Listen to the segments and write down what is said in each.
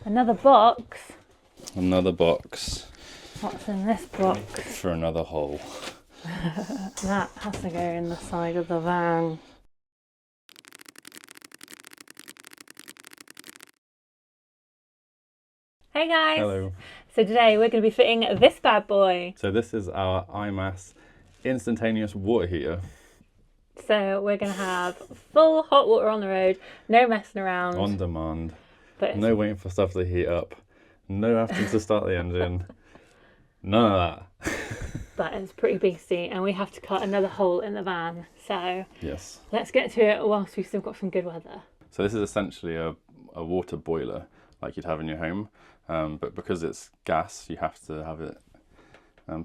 Another box. Another box. What's in this box? For another hole. That has to go in the side of the van. Hey guys! Hello. So today we're going to be fitting this bad boy. So this is our IMass instantaneous water heater. So we're going to have full hot water on the road, no messing around. On demand. But No waiting for stuff to heat up. No having to start the engine. None of that. But it's pretty beastie and we have to cut another hole in the van. So Yes. let's get to it whilst we've still got some good weather. So this is essentially a water boiler like you'd have in your home. But because it's gas, you have to have it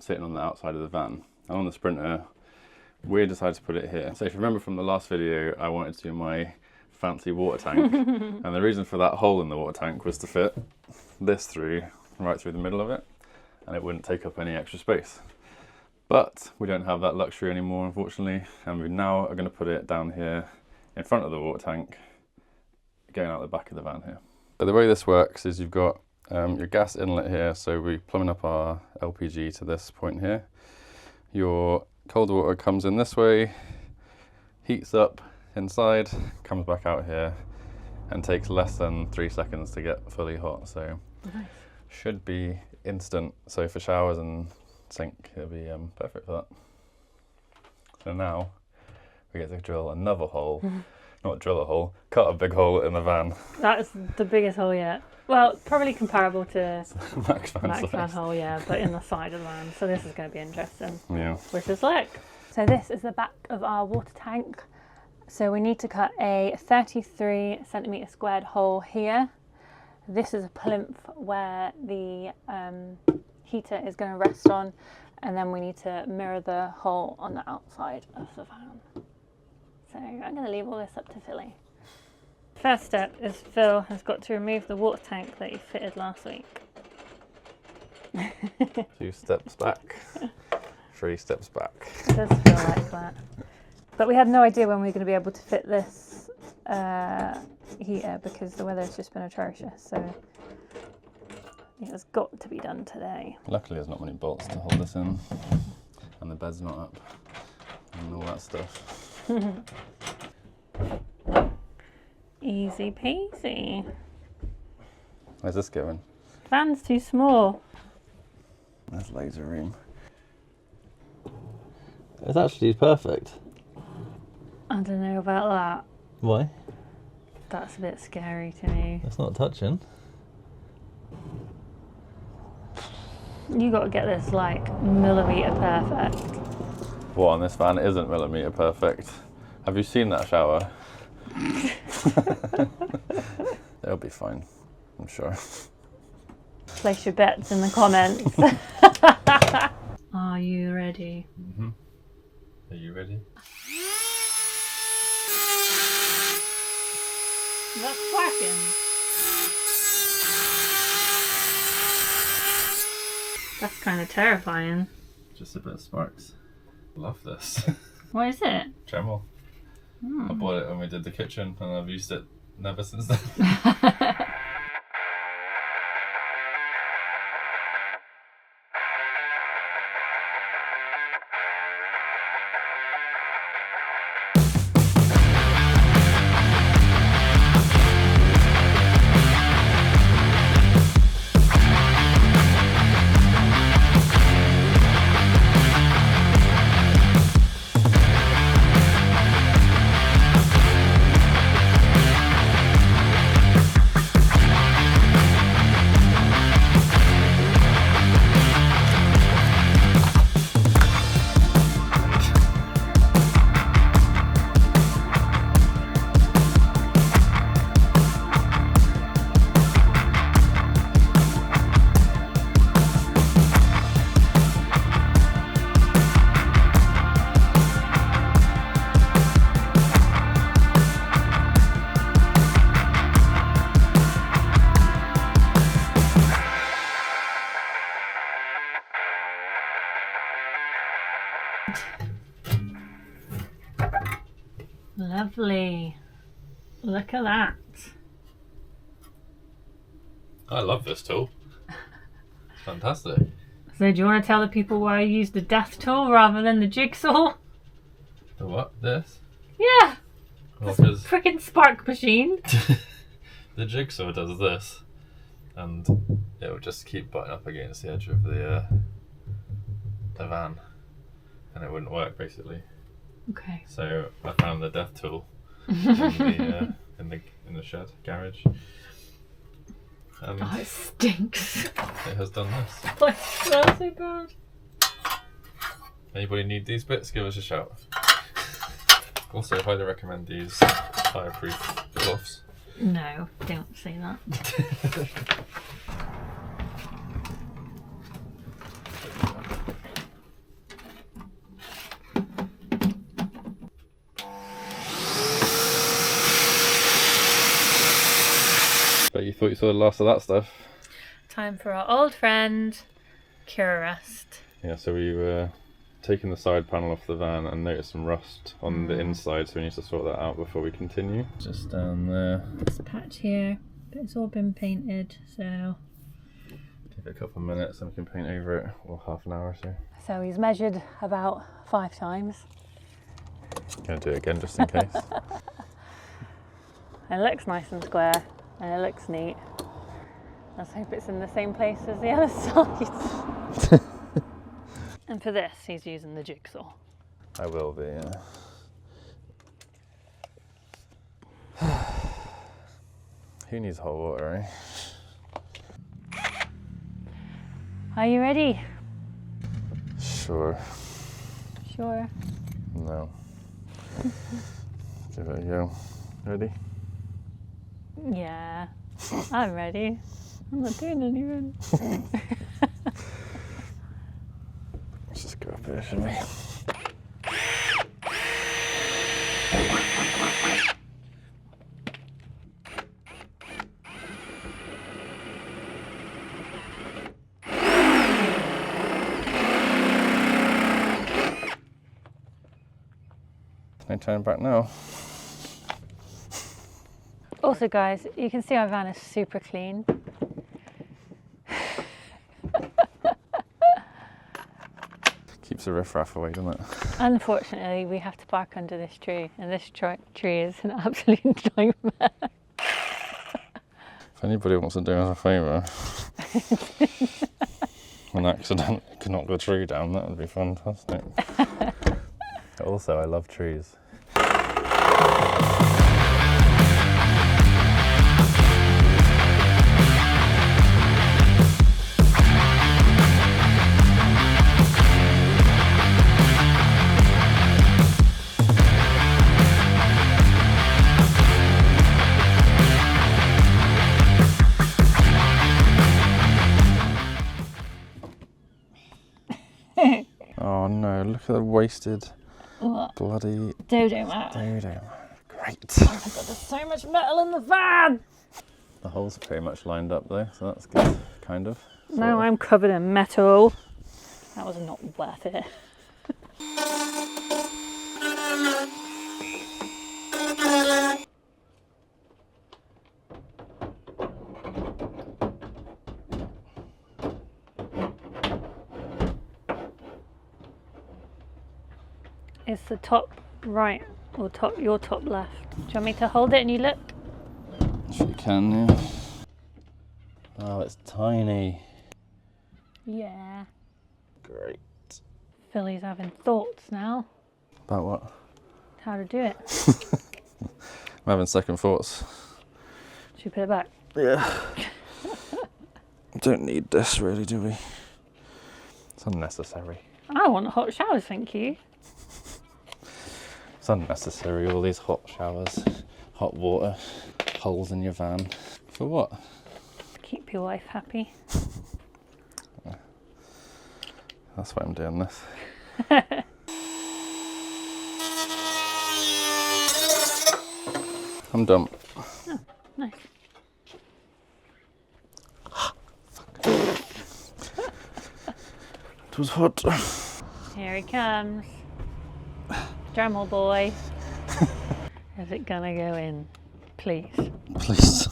sitting on the outside of the van. And on the Sprinter, we decided to put it here. So if you remember from the last video, I wanted to do my fancy water tank. And the reason for that hole in the water tank was to fit this right through the middle of it. And it wouldn't take up any extra space. But we don't have that luxury anymore, unfortunately. And we now are going to put it down here in front of the water tank, going out the back of the van here. So the way this works is you've got your gas inlet here, so we're plumbing up our LPG to this point here. Your cold water comes in this way, heats up inside, comes back out here, and takes less than 3 seconds to get fully hot. So Nice. Should be instant. So for showers and sink, it'll be perfect for that. So now we get to drill another hole. Not drill a hole, cut a big hole in the van. That's the biggest hole yet. Well, probably comparable to Max van Max size. van hole, yeah, but in the side of the van. So this is going to be interesting. Yeah. Wish us luck. So this is the back of our water tank. So we need to cut a 33 centimetre squared hole here. This is a plinth where the heater is going to rest on, and then we need to mirror the hole on the outside of the van. So I'm going to leave all this up to Philly. First step is Phil has got to remove the water tank that he fitted last week. 2 steps back, 3 steps back. It does feel like that. But we had no idea when we were going to be able to fit this heater because the weather's just been atrocious. So it has got to be done today. Luckily there's not many bolts to hold this in, and the bed's not up, and all that stuff. Easy peasy. Where's this going? Van's too small. There's loads of room. It's actually perfect. I don't know about that. Why? That's a bit scary to me. It's not touching. You got to get this like millimetre perfect. What on this van isn't millimetre perfect? Have you seen that shower? It'll be fine, I'm sure. Place your bets in the comments. Are you ready? Mm-hmm. Are you ready? That's quacking. That's kind of terrifying. Just a bit of sparks. Love this. What is it? Dremel. I bought it when we did the kitchen and I've used it never since then. Lovely. Look at that. I love this tool. It's fantastic. So do you want to tell the people why I used the death tool rather than the jigsaw? The what? This? Yeah. Well, It's a because freaking spark machine. the jigsaw does this, and it will just keep butting up against the edge of the van, and it wouldn't work basically. Okay. So I found the death tool in the shed garage, and Oh, it stinks. it has done this. Oh, it smells so bad. Anybody need these bits? Give us a shout. Also, highly recommend these fireproof gloves. No, don't say that. But you thought you saw the last of that stuff. Time for our old friend, cure rust. Yeah, so we were taking the side panel off the van and noticed some rust on the inside, so we need to sort that out before we continue. Just down there. This patch here, but it's all been painted, so... Give it a couple of minutes and we can paint over it, or half an hour or so. So he's measured about 5 times. Gonna do it again just in case. It looks nice and square, and it looks neat. Let's hope it's in the same place as the other side. And for this, he's using the jigsaw. I will be, yeah. Who needs hot water, eh? Are you ready? Sure. Sure. No. Give it a go. Ready? Yeah, I'm ready. I'm not doing anything. Let's just go up here, shall we? No turning back now. Also guys, you can see our van is super clean. Keeps the riffraff away, doesn't it? Unfortunately, we have to park under this tree, and this tree is an absolute nightmare. If anybody wants to do us a favour and accidentally knock the tree down, that would be fantastic. Also, I love trees. Oh no, look at the wasted bloody Dodo mat. dodo. Great. Oh my god, there's so much metal in the van! The holes are pretty much lined up though, so that's good, kind of. Now I'm covered in metal. That was not worth it. It's the top right or your top left. Do you want me to hold it and you look? If you can, yeah. Oh, it's tiny. Yeah. Great. Philly's having thoughts now. About what? How to do it. I'm having second thoughts. Should we put it back? Yeah. Don't need this really, do we? It's unnecessary. I want hot showers, thank you. It's unnecessary, all these hot showers, hot water, holes in your van. For what? Keep your wife happy. That's why I'm doing this. I'm done. Oh, nice. It was hot. Here he comes. Dremel boy. Is it gonna go in? Please. Please.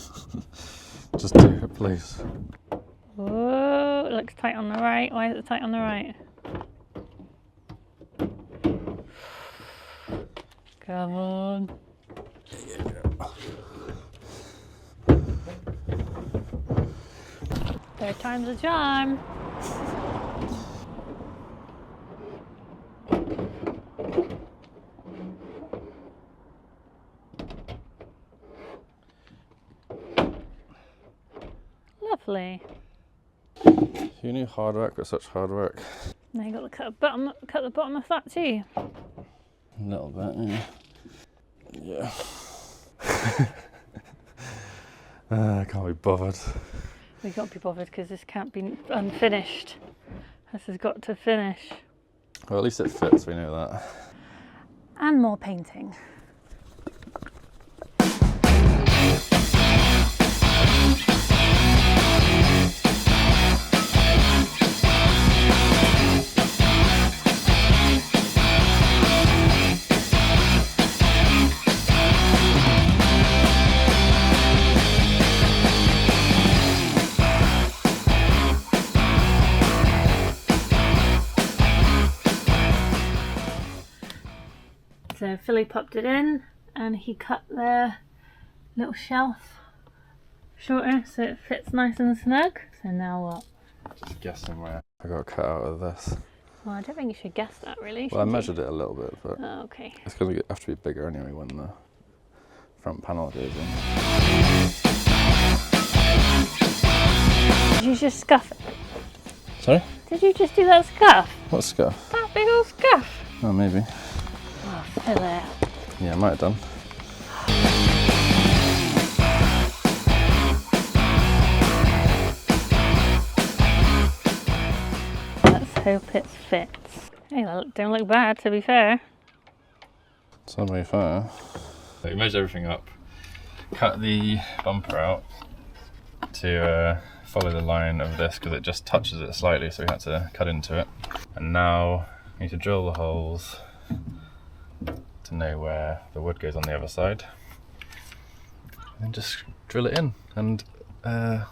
Just do it. Please. Oh, it looks tight on the right. Why is it tight on the right? Come on. Third time's a charm. Lovely. You knew hard work was such hard work. Now you got to cut the bottom of that too. A little bit, yeah. I can't be bothered. We can't be bothered because this can't be unfinished. This has got to finish. Well, at least it fits, we know that. And more painting. So Philly popped it in and he cut the little shelf shorter so it fits nice and snug. So now what? Just guessing where I got cut out of this. Well, I don't think you should guess that really. Well, I measured it a little bit, but Oh, okay. it's going to have to be bigger anyway when the front panel goes in. Did you just scuff it? Sorry? Did you just do that scuff? What scuff? That big old scuff? Oh, maybe. Oh, fill it. Yeah, I might have done. Let's hope it fits. Hey, that don't look bad to be fair. It's not very far. So we measured everything up, cut the bumper out to follow the line of this because it just touches it slightly, so we had to cut into it. And now we need to drill the holes to know where the wood goes on the other side. And then just drill it in and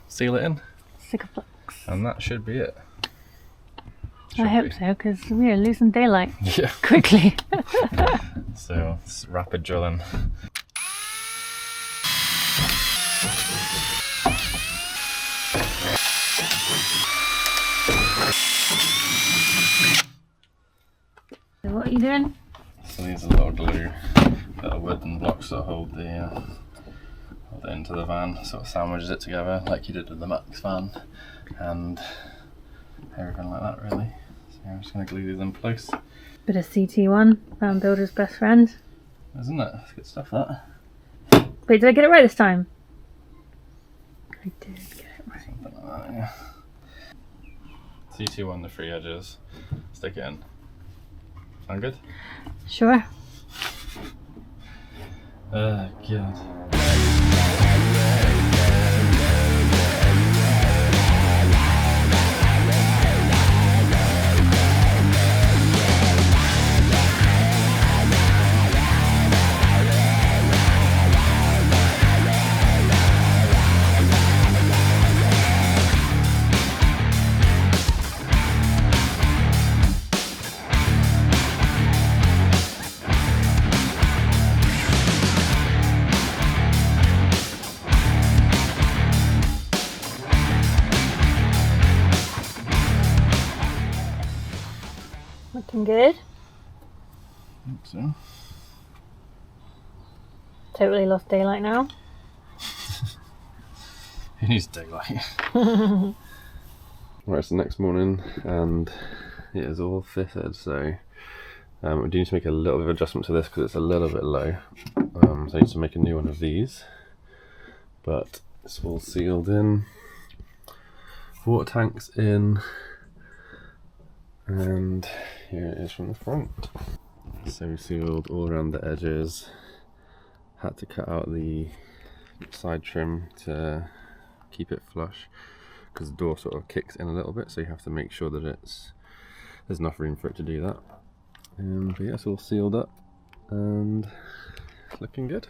seal it in. Stick of blocks. And that should be it. I hope so, because we are losing daylight Yeah. quickly. So it's rapid drilling. So what are you doing? So these are little glue, little wooden blocks that hold it into the van, sort of sandwiches it together like you did with the Max van and everything like that really. So I'm just going to glue these in place. Bit of CT1, van builder's best friend. Isn't it? That's good stuff that. Wait, did I get it right this time? I did get it right. Something like that, yeah. CT1 the free edges, stick it in. Sound good? Sure. God. Looking good. I think so. Totally lost daylight now. Who needs daylight? Right, it's the next morning and it is all fitted, so we do need to make a little bit of adjustment to this because it's a little bit low. So I need to make a new one of these, but it's all sealed in. Water tanks in, and here it is from the front. So we sealed all around the edges, had to cut out the side trim to keep it flush because the door sort of kicks in a little bit, so you have to make sure that there's enough room for it to do that. But yeah, it's all sealed up and it's looking good.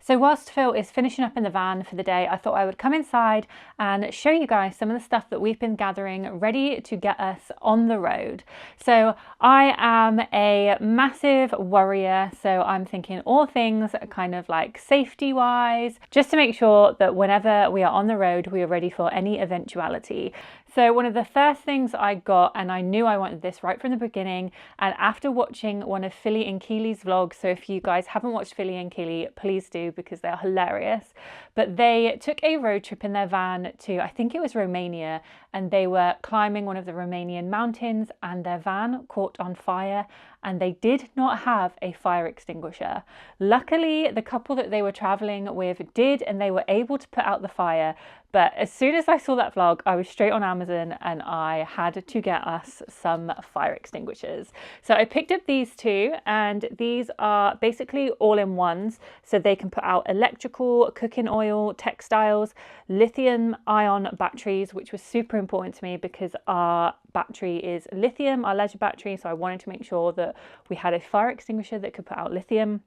So whilst Phil is finishing up in the van for the day, I thought I would come inside and show you guys some of the stuff that we've been gathering ready to get us on the road. So I am a massive worrier, so I'm thinking all things kind of like safety wise, just to make sure that whenever we are on the road, we are ready for any eventuality. So one of the first things I got, and I knew I wanted this right from the beginning, and after watching one of Philly and Keely's vlogs, so if you guys haven't watched Philly and Keely, please do because they are hilarious, but they took a road trip in their van to, I think it was Romania, and they were climbing one of the Romanian mountains and their van caught on fire and they did not have a fire extinguisher. Luckily, the couple that they were traveling with did, and they were able to put out the fire. But as soon as I saw that vlog, I was straight on Amazon and I had to get us some fire extinguishers. So I picked up these two, and these are basically all-in-ones. So they can put out electrical, cooking oil, textiles, lithium-ion batteries, which was super important to me because our battery is lithium, our leisure battery. So I wanted to make sure that we had a fire extinguisher that could put out lithium.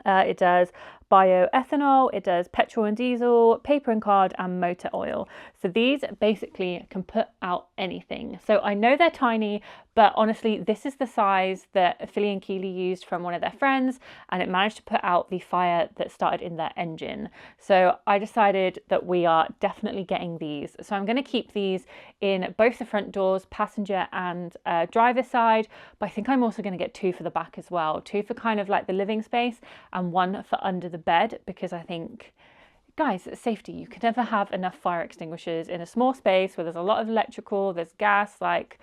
It does bioethanol, it does petrol and diesel, paper and card, and motor oil. So these basically can put out anything. So I know they're tiny, but honestly, this is the size that Philly and Keely used from one of their friends, and it managed to put out the fire that started in their engine. So I decided that we are definitely getting these. So I'm going to keep these in both the front doors, passenger and driver side, but I think I'm also going to get two for the back as well. Two for kind of like the living space and one for under the bed, because I think, guys, safety, you can never have enough fire extinguishers in a small space where there's a lot of electrical, there's gas. Like,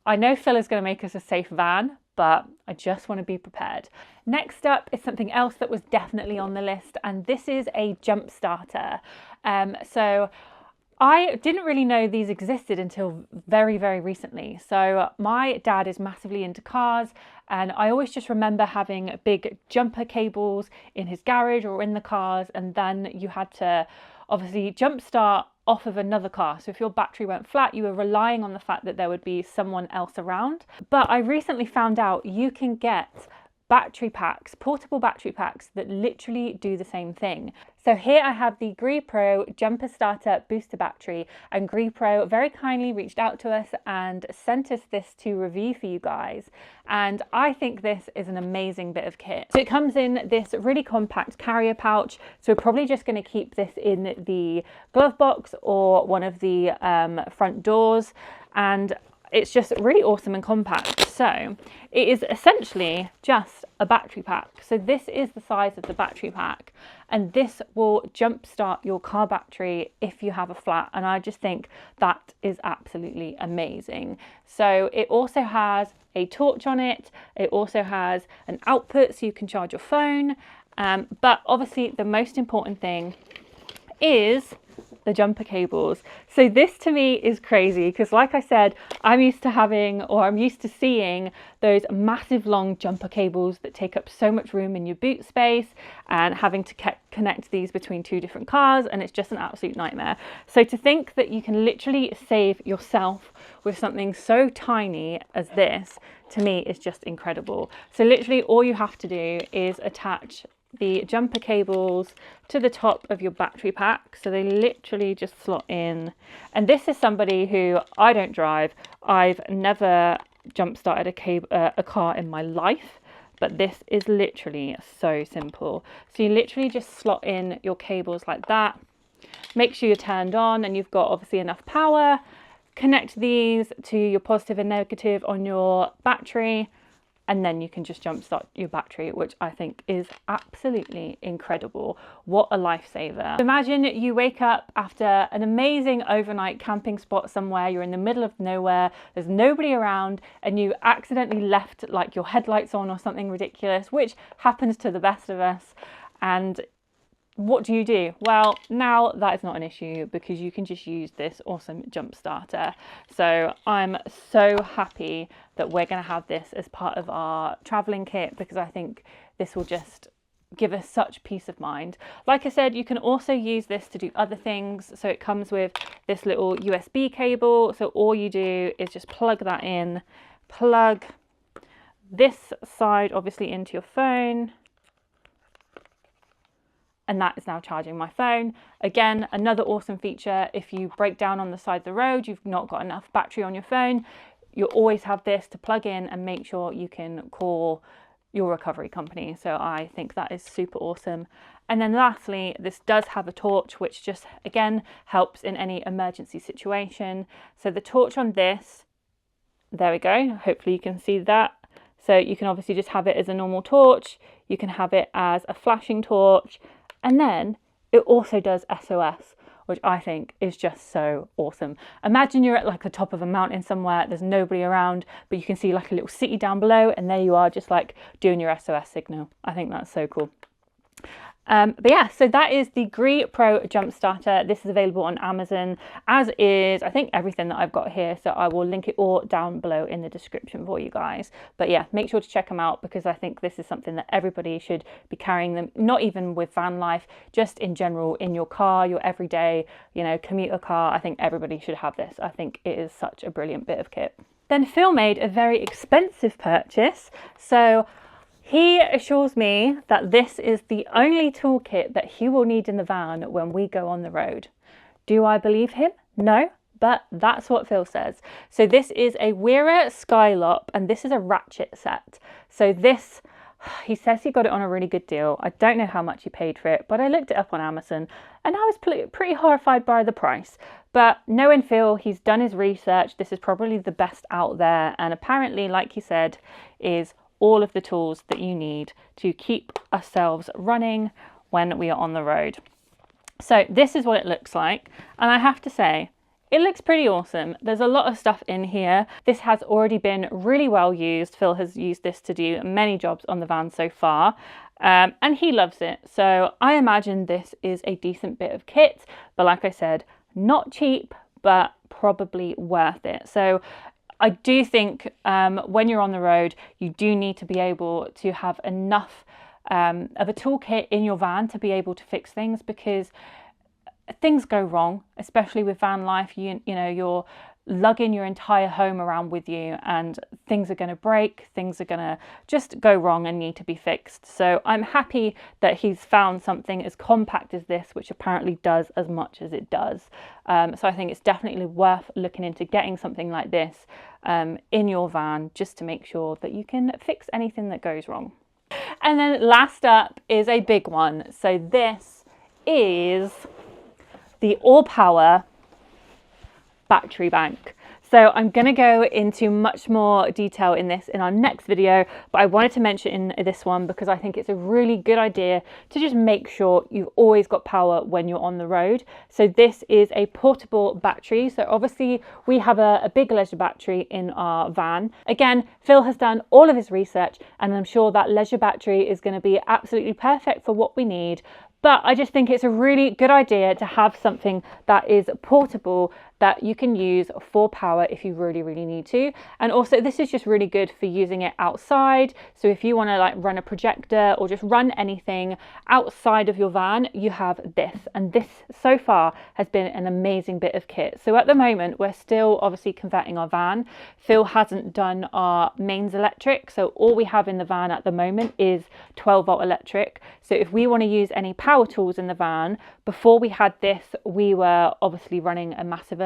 I know Phil is going to make us a safe van, but I just want to be prepared. Next up is something else that was definitely on the list, and this is a jump starter. So I didn't really know these existed until very, very recently. So my dad is massively into cars, and I always just remember having big jumper cables in his garage or in the cars, and then you had to obviously jump start off of another car. So if your battery went flat, you were relying on the fact that there would be someone else around. But I recently found out you can get battery packs, portable battery packs that literally do the same thing. So here I have the GreePro Jumper Starter Booster Battery, and GreePro very kindly reached out to us and sent us this to review for you guys. And I think this is an amazing bit of kit. So it comes in this really compact carrier pouch. So we're probably just going to keep this in the glove box or one of the front doors. And it's just really awesome and compact. So it is essentially just a battery pack. So this is the size of the battery pack, and this will jumpstart your car battery if you have a flat. And I just think that is absolutely amazing. So it also has a torch on it. It also has an output so you can charge your phone. But obviously the most important thing is the jumper cables. So this to me is crazy because, like I said, I'm used to seeing those massive long jumper cables that take up so much room in your boot space, and having to connect these between two different cars, and it's just an absolute nightmare. So to think that you can literally save yourself with something so tiny as this, to me is just incredible. So literally all you have to do is attach the jumper cables to the top of your battery pack, so they literally just slot in. And this is somebody who, I don't drive, I've never jump started a car in my life, but this is literally so simple. So you literally just slot in your cables like that, make sure you're turned on and you've got obviously enough power, connect these to your positive and negative on your battery, and then you can just jumpstart your battery, which I think is absolutely incredible. What a lifesaver. Imagine you wake up after an amazing overnight camping spot somewhere, you're in the middle of nowhere, there's nobody around, and you accidentally left like your headlights on or something ridiculous, which happens to the best of us. And what do? Well, now that is not an issue because you can just use this awesome jump starter. So I'm so happy that we're going to have this as part of our traveling kit, because I think this will just give us such peace of mind. Like I said, you can also use this to do other things. So it comes with this little USB cable. So all you do is just plug that in, plug this side obviously into your phone, and that is now charging my phone. Again, another awesome feature. If you break down on the side of the road, you've not got enough battery on your phone, you'll always have this to plug in and make sure you can call your recovery company. So I think that is super awesome. And then lastly, this does have a torch, which just again helps in any emergency situation. So the torch on this, there we go, hopefully you can see that. So you can obviously just have it as a normal torch, you can have it as a flashing torch, and then it also does SOS, which I think is just so awesome. Imagine you're at like the top of a mountain somewhere, there's nobody around, but you can see like a little city down below, and there you are just like doing your SOS signal. I think that's so cool. But yeah, so that is the Gree Pro Jump Starter. This is available on Amazon, as is I think everything that I've got here, so I will link it all down below in the description for you guys. But yeah, make sure to check them out, because I think this is something that everybody should be carrying them, not even with van life, just in general in your car, your everyday, you know, commuter car. I think everybody should have this. I think it is such a brilliant bit of kit. Then Phil made a very expensive purchase, so he assures me that this is the only toolkit that he will need in the van when we go on the road. Do I believe him? No, but that's what Phil says. So this is a Weira Skylop, and this is a ratchet set. So this, he says he got it on a really good deal. I don't know how much he paid for it, but I looked it up on Amazon and I was pretty horrified by the price. But knowing Phil, he's done his research. This is probably the best out there. And apparently, like he said, is all of the tools that you need to keep ourselves running when we are on the road. So this is what it looks like, and I have to say it looks pretty awesome. There's a lot of stuff in here. This has already been really well used. Phil has used this to do many jobs on the van so far, and he loves it. So I imagine this is a decent bit of kit, but like I said, not cheap, but probably worth it. So I do think when you're on the road, you do need to be able to have enough of a toolkit in your van to be able to fix things, because things go wrong, especially with van life. You know, you're lugging your entire home around with you, and things are going to break, things are going to just go wrong and need to be fixed. So I'm happy that he's found something as compact as this, which apparently does as much as it does. So I think it's definitely worth looking into getting something like this in your van, just to make sure that you can fix anything that goes wrong. And then last up is a big one. So this is the All Power battery bank. So I'm going to go into much more detail in this in our next video, but I wanted to mention in this one because I think it's a really good idea to just make sure you've always got power when you're on the road. So this is a portable battery. So obviously we have a big leisure battery in our van. Again, Phil has done all of his research, and I'm sure that leisure battery is going to be absolutely perfect for what we need. But I just think it's a really good idea to have something that is portable, that you can use for power if you really, really need to. And also this is just really good for using it outside. So if you want to like run a projector or just run anything outside of your van, you have this. And this so far has been an amazing bit of kit. So at the moment, we're still obviously converting our van. Phil hasn't done our mains electric. So all we have in the van at the moment is 12-volt electric. So if we want to use any power tools in the van, before we had this, we were obviously running a massive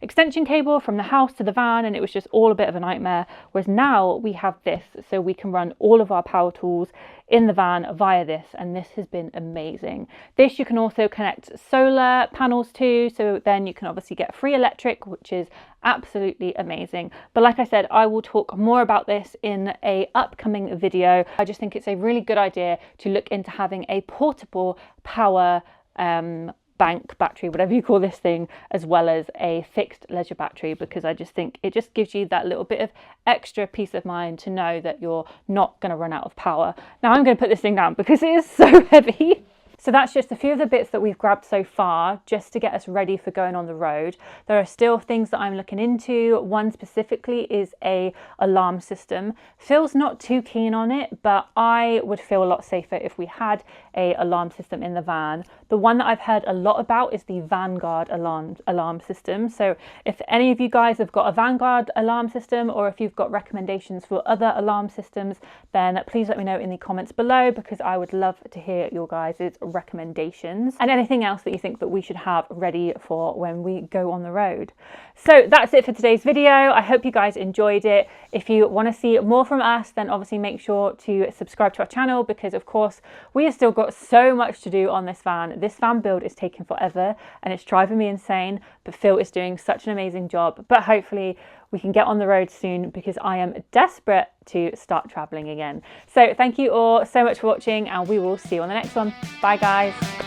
extension cable from the house to the van, and it was just all a bit of a nightmare. Whereas now we have this, so we can run all of our power tools in the van via this, and this has been amazing. This you can also connect solar panels to, so then you can obviously get free electric, which is absolutely amazing. But like I said, I will talk more about this in a upcoming video. I just think it's a really good idea to look into having a portable power bank battery, whatever you call this thing, as well as a fixed leisure battery, because I just think it just gives you that little bit of extra peace of mind to know that you're not going to run out of power. Now I'm going to put this thing down because it is so heavy. So that's just a few of the bits that we've grabbed so far just to get us ready for going on the road. There are still things that I'm looking into. One specifically is a alarm system. Phil's not too keen on it, but I would feel a lot safer if we had a alarm system in the van. The one that I've heard a lot about is the Vanguard alarm system. So if any of you guys have got a Vanguard alarm system, or if you've got recommendations for other alarm systems, then please let me know in the comments below, because I would love to hear your guys' recommendations and anything else that you think that we should have ready for when we go on the road. So that's it for today's video. I hope you guys enjoyed it. If you want to see more from us, then obviously make sure to subscribe to our channel, because of course we have still got so much to do on this van. This van build is taking forever and it's driving me insane, but Phil is doing such an amazing job. But hopefully we can get on the road soon, because I am desperate to start traveling again. So thank you all so much for watching, and we will see you on the next one. Bye guys.